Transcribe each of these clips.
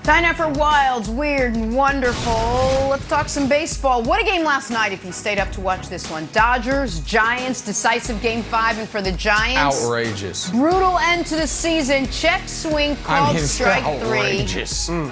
Time now for Wild's Weird and Wonderful. Let's talk some baseball. What a game last night if you stayed up to watch this one. Dodgers, Giants, decisive Game 5, and for the Giants, outrageous. Brutal end to the season. Check swing called strike outrageous. 3.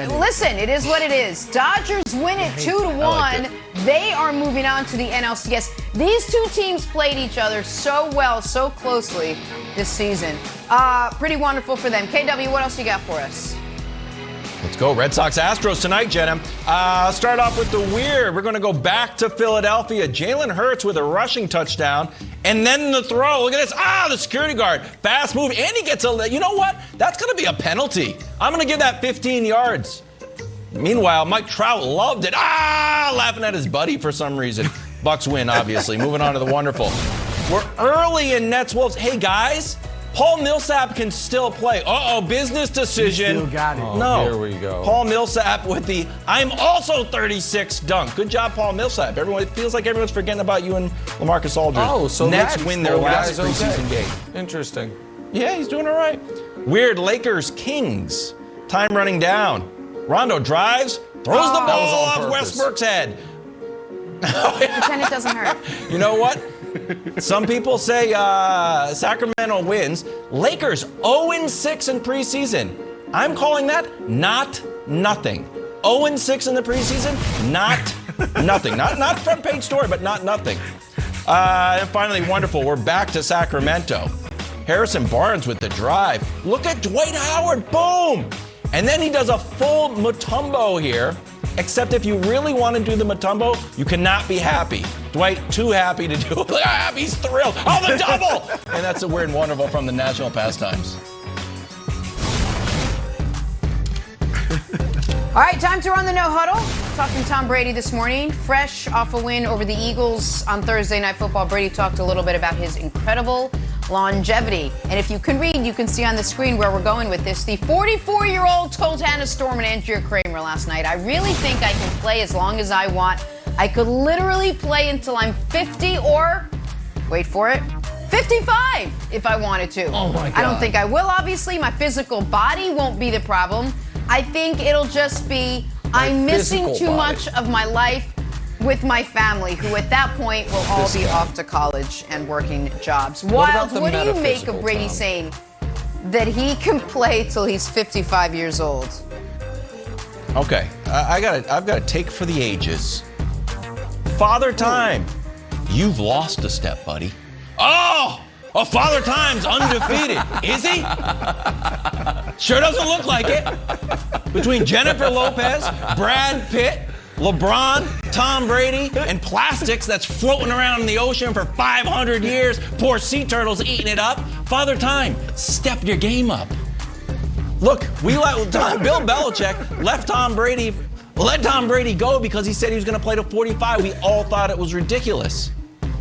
Listen, it is what it is. Dodgers win it 2-1. They are moving on to the NLCS. These two teams played each other so well, so closely this season. Pretty wonderful for them. KW, what else you got for us? Let's go. Red Sox Astros tonight, Jenna. Start off with the weird. We're going to go back to Philadelphia. Jalen Hurts with a rushing touchdown. And then the throw. Look at this. The security guard. Fast move. And he gets a... You know what? That's going to be a penalty. I'm going to give that 15 yards. Meanwhile, Mike Trout loved it. Laughing at his buddy for some reason. Bucks win, obviously. Moving on to the wonderful. We're early in Nets Wolves. Hey, guys. Paul Millsap can still play. Business decision. You still got it. No. Here we go. Paul Millsap with the I'm also 36 dunk. Good job, Paul Millsap. It feels like everyone's forgetting about you and LaMarcus Aldridge. So Nets win their last preseason game. Interesting. Yeah, he's doing all right. Weird Lakers Kings. Time running down. Rondo drives, throws the ball off Westbrook's head. Pretend it doesn't hurt. You know what? Some people say Sacramento wins. Lakers 0-6 in preseason. I'm calling that not nothing. 0-6 in the preseason, not nothing. Not front page story, but not nothing. And finally, wonderful. We're back to Sacramento. Harrison Barnes with the drive. Look at Dwight Howard. Boom. And then he does a full Mutombo here. Except if you really want to do the Mutombo, you cannot be happy. Dwight, too happy to do it. He's thrilled. The double! And that's a weird and wonderful from the national pastimes. All right, time to run the no huddle. Talking Tom Brady this morning, fresh off a win over the Eagles on Thursday Night Football. Brady talked a little bit about his incredible longevity. And if you can read, you can see on the screen where we're going with this. The 44-year-old told Hannah Storm and Andrea Kramer last night, I really think I can play as long as I want. I could literally play until I'm 50 or, wait for it, 55 if I wanted to. Oh my God. I don't think I will, obviously. My physical body won't be the problem. I think it'll just be I'm missing too much of my life with my family, who at that point will all be off to college and working jobs. Wild, what do you make of Brady saying that he can play till he's 55 years old? Okay, I've got a take for the ages. Father Time, you've lost a step, buddy. Father Time's undefeated. Is he? Sure doesn't look like it. Between Jennifer Lopez, Brad Pitt, LeBron, Tom Brady, and plastics that's floating around in the ocean for 500 years. Poor sea turtles eating it up. Father Time, step your game up. Look, Bill Belichick let Tom Brady go because he said he was going to play to 45. We all thought it was ridiculous.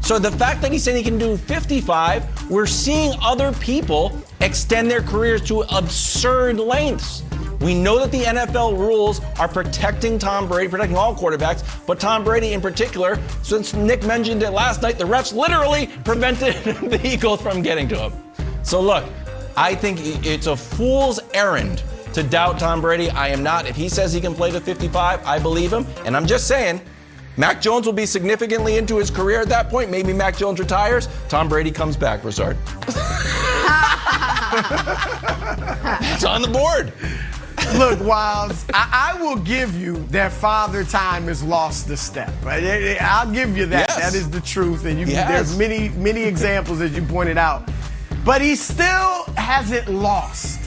So the fact that he said he can do 55, we're seeing other people extend their careers to absurd lengths. We know that the NFL rules are protecting Tom Brady, protecting all quarterbacks, but Tom Brady in particular, since Nick mentioned it last night, the refs literally prevented the Eagles from getting to him. So look, I think it's a fool's errand to doubt Tom Brady. I am not. If he says he can play to 55, I believe him. And I'm just saying, Mac Jones will be significantly into his career at that point. Maybe Mac Jones retires. Tom Brady comes back, Broussard. It's on the board. Look, Wilds, I will give you that Father Time has lost the step. Right? I'll give you that. Yes. That is the truth. And Yes. there's many examples, as you pointed out. But he still hasn't lost.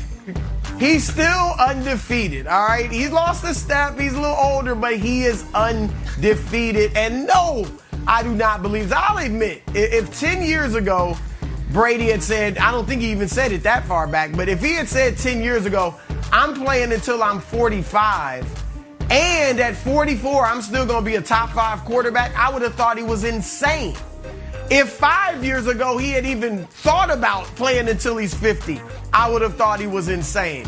He's still undefeated, all right? He's lost a step. He's a little older, but he is undefeated. And no, I do not believe. I'll admit, if 10 years ago Brady had said, I don't think he even said it that far back, but if he had said 10 years ago, I'm playing until I'm 45, and at 44, I'm still going to be a top 5 quarterback, I would have thought he was insane. If 5 years ago he had even thought about playing until he's 50, I would have thought he was insane.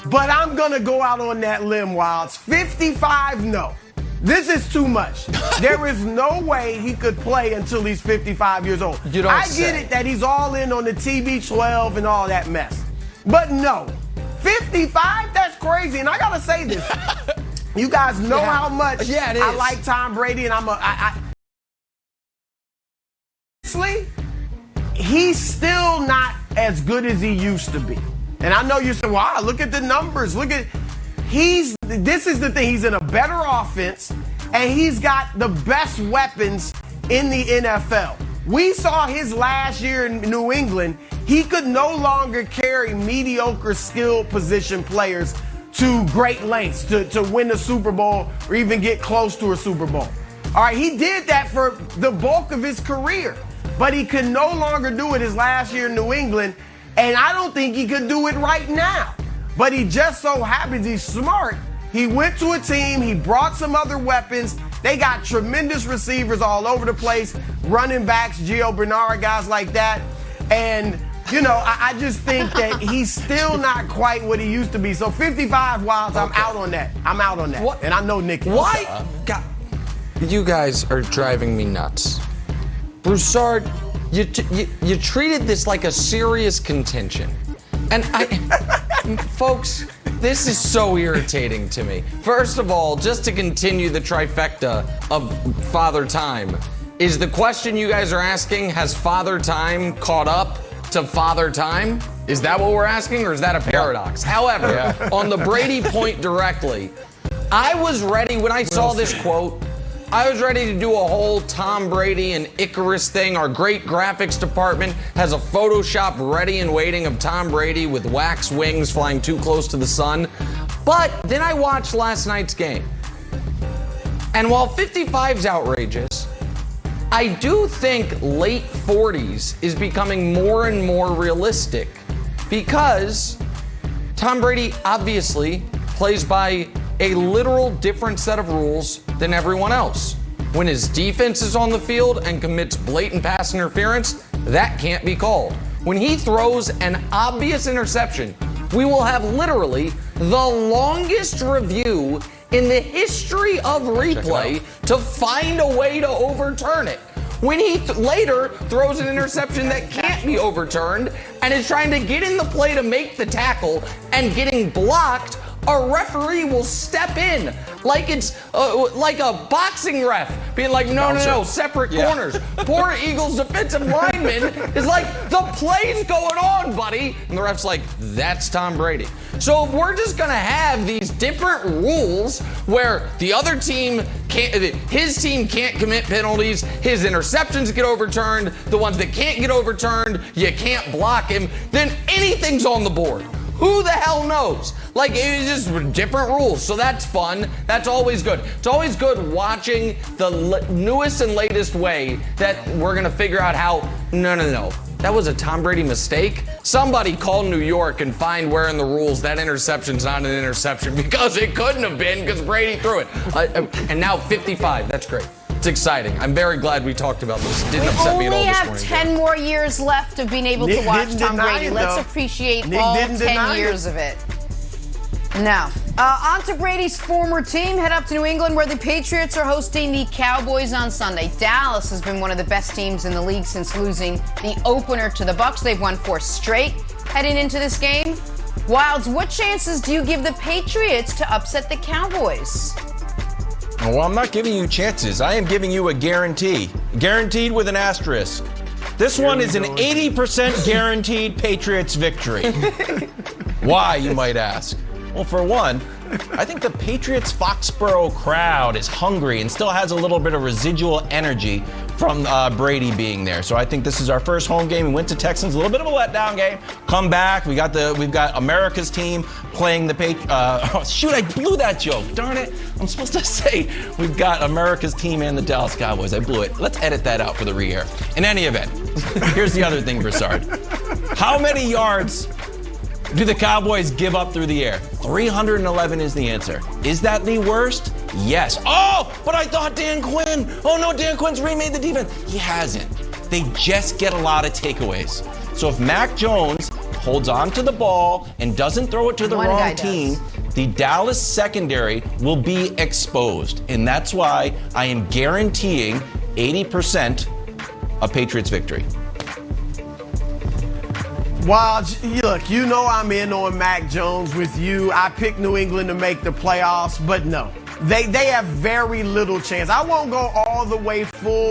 But I'm going to go out on that limb, Wilds. 55, no. This is too much. There is no way he could play until he's 55 years old. I get it that he's all in on the TB12 and all that mess. But no, 55? That's crazy. And I got to say this. You guys know how much I like Tom Brady, and honestly, he's still not as good as he used to be. And I know you said, wow, look at the numbers. This is the thing. He's in a better offense, and he's got the best weapons in the NFL. We saw his last year in New England. He could no longer carry mediocre skill position players to great lengths to win the Super Bowl or even get close to a Super Bowl. All right, he did that for the bulk of his career, but he could no longer do it his last year in New England, and I don't think he could do it right now. But he just so happens he's smart. He went to a team, he brought some other weapons. They got tremendous receivers all over the place, running backs, Gio Bernard, guys like that. And, you know, I just think that he's still not quite what he used to be. So 55 Wilds, I'm out on that. I'm out on that. What? And I know Nick is. Why? God, you guys are driving me nuts. Broussard, you treated this like a serious contention. And folks, this is so irritating to me. First of all, just to continue the trifecta of Father Time, is the question you guys are asking, has Father Time caught up to Father Time? Is that what we're asking, or is that a paradox? However, on the Brady point directly, I was ready when I saw this quote. I was ready to do a whole Tom Brady and Icarus thing. Our great graphics department has a Photoshop ready and waiting of Tom Brady with wax wings flying too close to the sun. But then I watched last night's game. And while 55's outrageous, I do think late 40s is becoming more and more realistic, because Tom Brady obviously plays by a literal different set of rules than everyone else. When his defense is on the field and commits blatant pass interference, that can't be called. When he throws an obvious interception, we will have literally the longest review in the history of replay to find a way to overturn it. When he later throws an interception that can't be overturned and is trying to get in the play to make the tackle and getting blocked, a referee will step in like it's like a boxing ref being like, no, separate corners. Poor Eagles defensive lineman is like, the play's going on, buddy. And the ref's like, that's Tom Brady. So if we're just gonna have these different rules where the other team his team can't commit penalties, his interceptions get overturned, the ones that can't get overturned, you can't block him, then anything's on the board. Who the hell knows? Like, it's just different rules, so that's fun. That's always good. It's always good watching the newest and latest way that we're gonna figure out how, no. That was a Tom Brady mistake. Somebody call New York and find where in the rules that interception's not an interception, because it couldn't have been, because Brady threw it. And now 55, that's great. It's exciting. I'm very glad we talked about this. It didn't upset me at all this morning. We only have 10 more years left of being able to watch Tom Brady. Let's appreciate all 10 years of it. Now, on to Brady's former team. Head up to New England, where the Patriots are hosting the Cowboys on Sunday. Dallas has been one of the best teams in the league since losing the opener to the Bucs. They've won 4 straight heading into this game. Wilds, what chances do you give the Patriots to upset the Cowboys? Well, I'm not giving you chances. I am giving you a guarantee. Guaranteed with an asterisk. This one is an 80% guaranteed Patriots victory. Why, you might ask? Well, for one, I think the Patriots Foxborough crowd is hungry and still has a little bit of residual energy from Brady being there. So I think this is our first home game. We went to Texans, a little bit of a letdown game. Come back. We've got America's team playing the shoot, I blew that joke. Darn it. I'm supposed to say we've got America's team and the Dallas Cowboys. I blew it. Let's edit that out for the re-air. In any event, here's the other thing, Broussard. How many yards do the Cowboys give up through the air? 311 is the answer. Is that the worst? Yes. Oh, but I thought Dan Quinn. Oh no, Dan Quinn's remade the defense. He hasn't. They just get a lot of takeaways. So if Mac Jones holds on to the ball and doesn't throw it to the wrong team, the Dallas secondary will be exposed. And that's why I am guaranteeing 80% a Patriots victory. Well, look, you know I'm in on Mac Jones with you. I picked New England to make the playoffs, but no. They have very little chance. I won't go all the way full